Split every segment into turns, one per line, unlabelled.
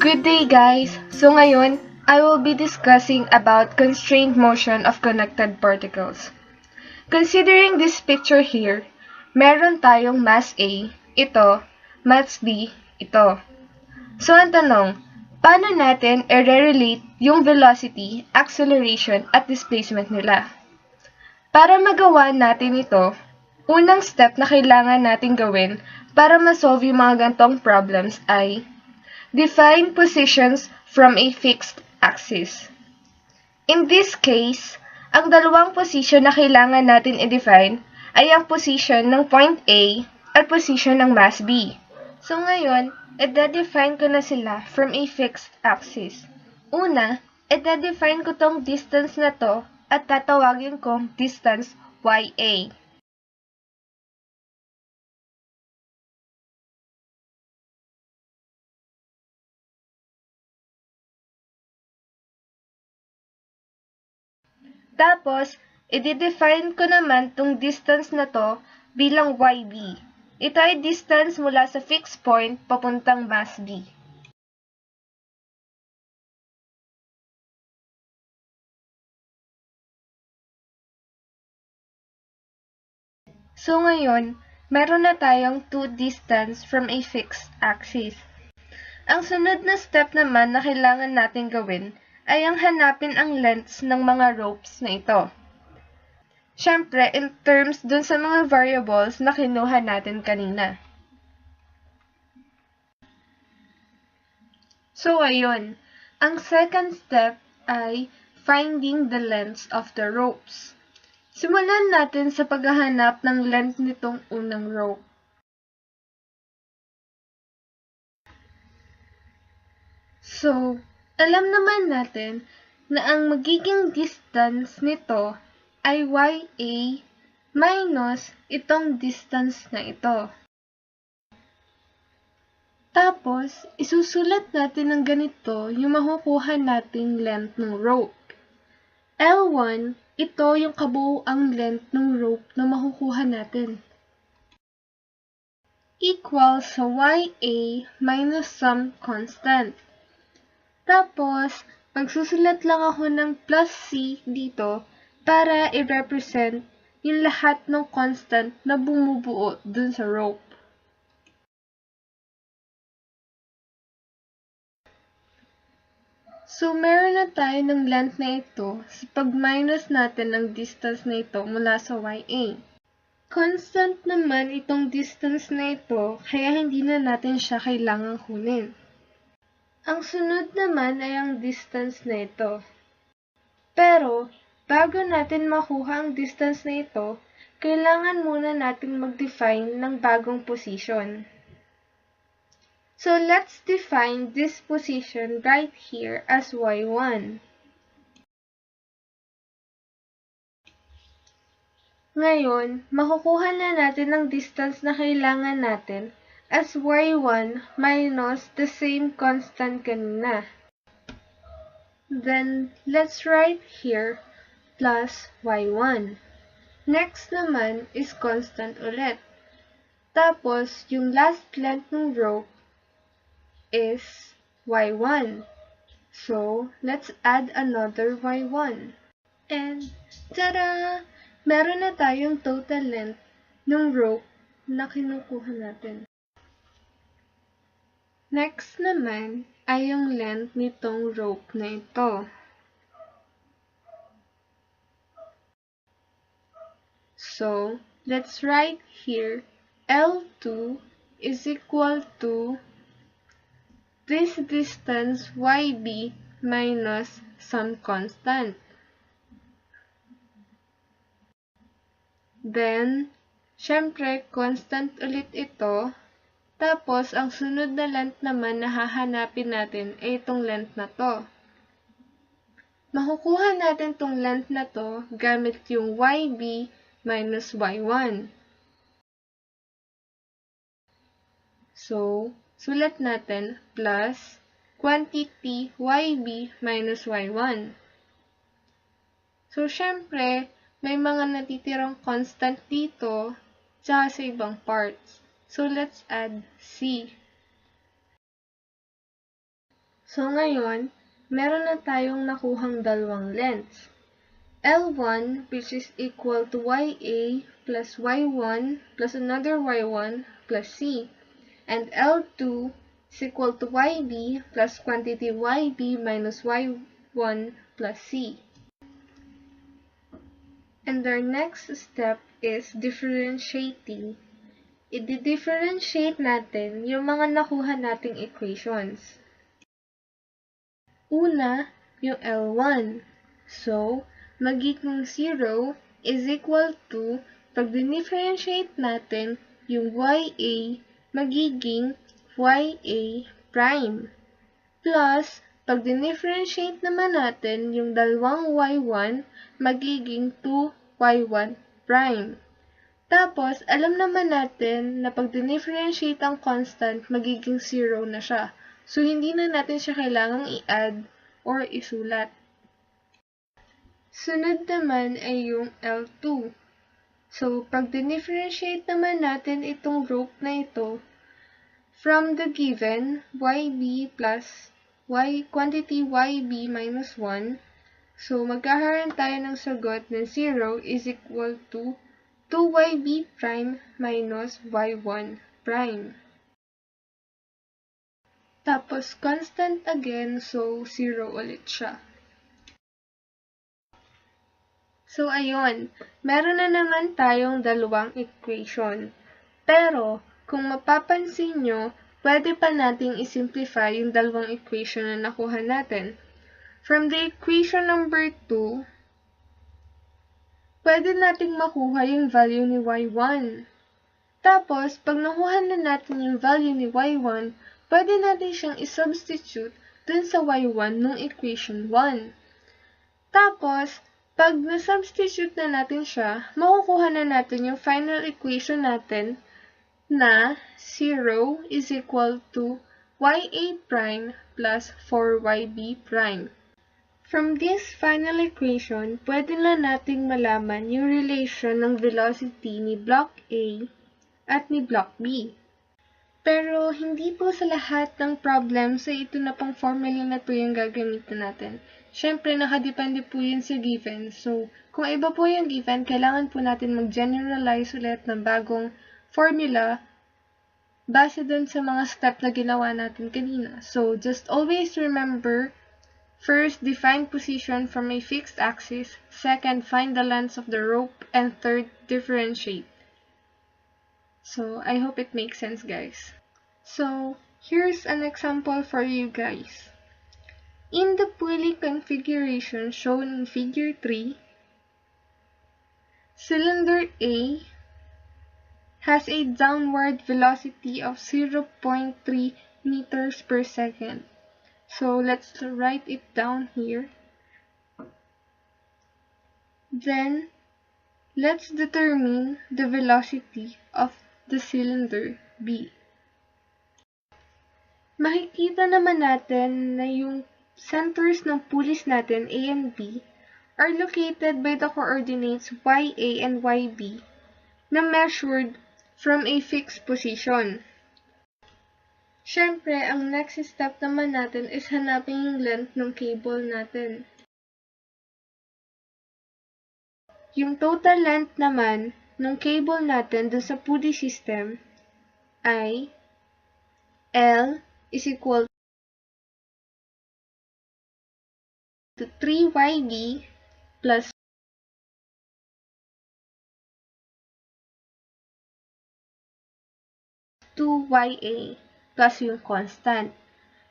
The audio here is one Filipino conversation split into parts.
Good day guys! So ngayon, I will be discussing about constrained motion of connected particles. Considering this picture here, meron tayong mass A, ito, mass B, ito. So ang tanong, paano natin i-relate yung velocity, acceleration, at displacement nila? Para magawa natin ito, unang step na kailangan natin gawin para ma-solve yung mga gantong problems ay define positions from a fixed axis. In this case, ang dalawang position na kailangan natin i-define ay ang position ng point A at position ng mass B. So ngayon, i-define ko na sila from a fixed axis. Una, i-define ko tong distance na to at tatawagin kong distance YA. Tapos, i-define ko naman tong distance na to bilang YB. Ito ay distance mula sa fixed point papuntang mass B. So ngayon, meron na tayong two distance from a fixed axis. Ang sunod na step naman na kailangan natin gawin ay ang hanapin ang lengths ng mga ropes na ito. Siyempre, in terms dun sa mga variables na kinuha natin kanina. So, ayun. Ang second step ay finding the lengths of the ropes. Simulan natin sa paghahanap ng length nitong unang rope. So, alam naman natin na ang magiging distance nito ay YA minus itong distance na ito. Tapos, isusulat natin ng ganito yung makukuha nating length ng rope. L1, ito yung kabuuang length ng rope na makukuha natin. Equal sa YA minus some constant. Tapos, magsusulat lang ako ng plus C dito para i-represent yung lahat ng constant na bumubuo dun sa rope. So, meron na tayo ng length na ito sa pag-minus natin ang distance na ito mula sa YA. Constant naman itong distance na ito, kaya hindi na natin siya kailangang kunin. Ang sunod naman ay ang distance na ito. Pero, bago natin makuha ang distance na ito, kailangan muna natin mag-define ng bagong position. So, let's define this position right here as Y1. Ngayon, makukuha na natin ang distance na kailangan natin as Y1 minus the same constant kanina. Then, let's write here plus Y1. Next naman is constant ulit. Tapos, yung last length ng rope is Y1. So, let's add another Y1. And, tada! Meron na tayong total length ng rope na kinukuha natin. Next naman ay yung length nitong rope na ito. So, let's write here L2 is equal to this distance YB minus some constant. Then, syempre, constant ulit ito. Tapos, ang sunod na length naman na hahanapin natin ay itong length na to. Makukuha natin itong length na to gamit yung YB minus Y1. So, sulat natin plus quantity YB minus Y1. So, syempre, may mga natitirang constant dito tsaka sa ibang parts. So, let's add C. So ngayon, meron na tayong nakuhang dalawang lengths. L1, which is equal to YA plus Y1 plus another Y1 plus C. And L2 is equal to YB plus quantity YB minus Y1 plus C. And our next step is differentiating. I-differentiate natin yung mga nakuha nating equations. Una, yung L1. So, magiging 0 is equal to, pag dinifferentiate natin, yung YA magiging YA prime. Plus, pag dinifferentiate naman natin, yung dalawang Y1 magiging 2Y1 prime. Tapos, alam naman natin na pag dinifferentiate ang constant, magiging 0 na siya. So, hindi na natin siya kailangang i-add or isulat. Sunod naman ay yung L2. So, pag dinifferentiate naman natin itong group na ito, from the given, YB plus quantity YB minus 1, so magkakaroon tayo ng sagot na 0 is equal to 2YB prime minus Y1 prime. Tapos, constant again, so 0 ulit siya. So, ayun, meron na naman tayong dalawang equation. Pero, kung mapapansin nyo, pwede pa nating isimplify yung dalawang equation na nakuha natin. From the equation number 2, pwede nating makuha yung value ni Y1. Tapos, pag nakuha na natin yung value ni Y1, pwede natin siyang isubstitute dun sa Y1 ng equation 1. Tapos, pag na-substitute na natin siya, makukuha na natin yung final equation natin na 0 is equal to YA prime plus 4YB prime. From this final equation, pwede na nating malaman yung relation ng velocity ni block A at ni block B. Pero hindi po sa lahat ng problems ay ito na pang formula na po yung gagamitin natin. Siyempre, nakadepende po yun sa given. So, kung iba po yung given, kailangan po natin mag-generalize ulit ng bagong formula base dun sa mga step na ginawa natin kanina. So, just always remember, first, define position from a fixed axis. Second, find the length of the rope. And third, differentiate. So, I hope it makes sense, guys. So, here's an example for you guys. In the pulley configuration shown in figure 3, cylinder A has a downward velocity of 0.3 meters per second. So, let's write it down here. Then, let's determine the velocity of the cylinder B. Makikita naman natin na yung centers ng pulleys natin, A and B, are located by the coordinates YA and YB na measured from a fixed position. Siyempre, ang next step naman natin is hanapin yung length ng cable natin. Yung total length naman ng cable natin dun sa pulley system ay L is equal to 3YB plus 2YA plus yung constant.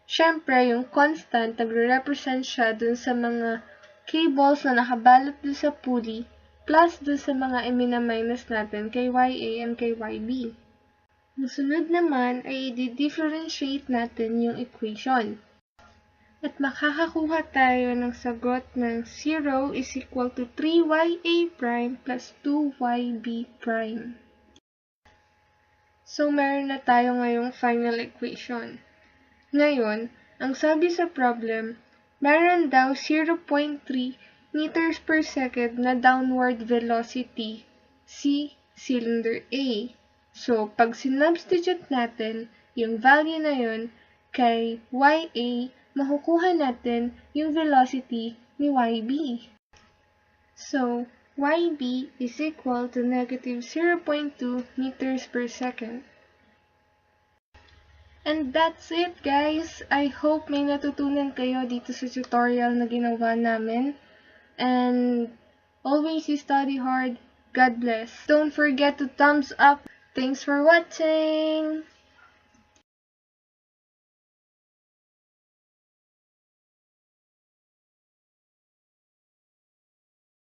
Siyempre, yung constant, nagre-represent siya dun sa mga cables na nakabalot dun sa pulley plus dun sa mga i-minus natin kay YA and kay YB. Ang sunod naman ay i-differentiate natin yung equation. At makakakuha tayo ng sagot ng 0 is equal to 3YA prime plus 2YB prime. So, meron na tayo ngayong final equation. Ngayon, ang sabi sa problem, meron daw 0.3 meters per second na downward velocity si cylinder A. So, pag sinubstitute natin yung value na yun kay YA, makukuha natin yung velocity ni YB. So, YB is equal to negative 0.2 meters per second. And that's it, guys! I hope may natutunan kayo dito sa tutorial na ginawa namin. And always study hard. God bless. Don't forget to thumbs up. Thanks for watching!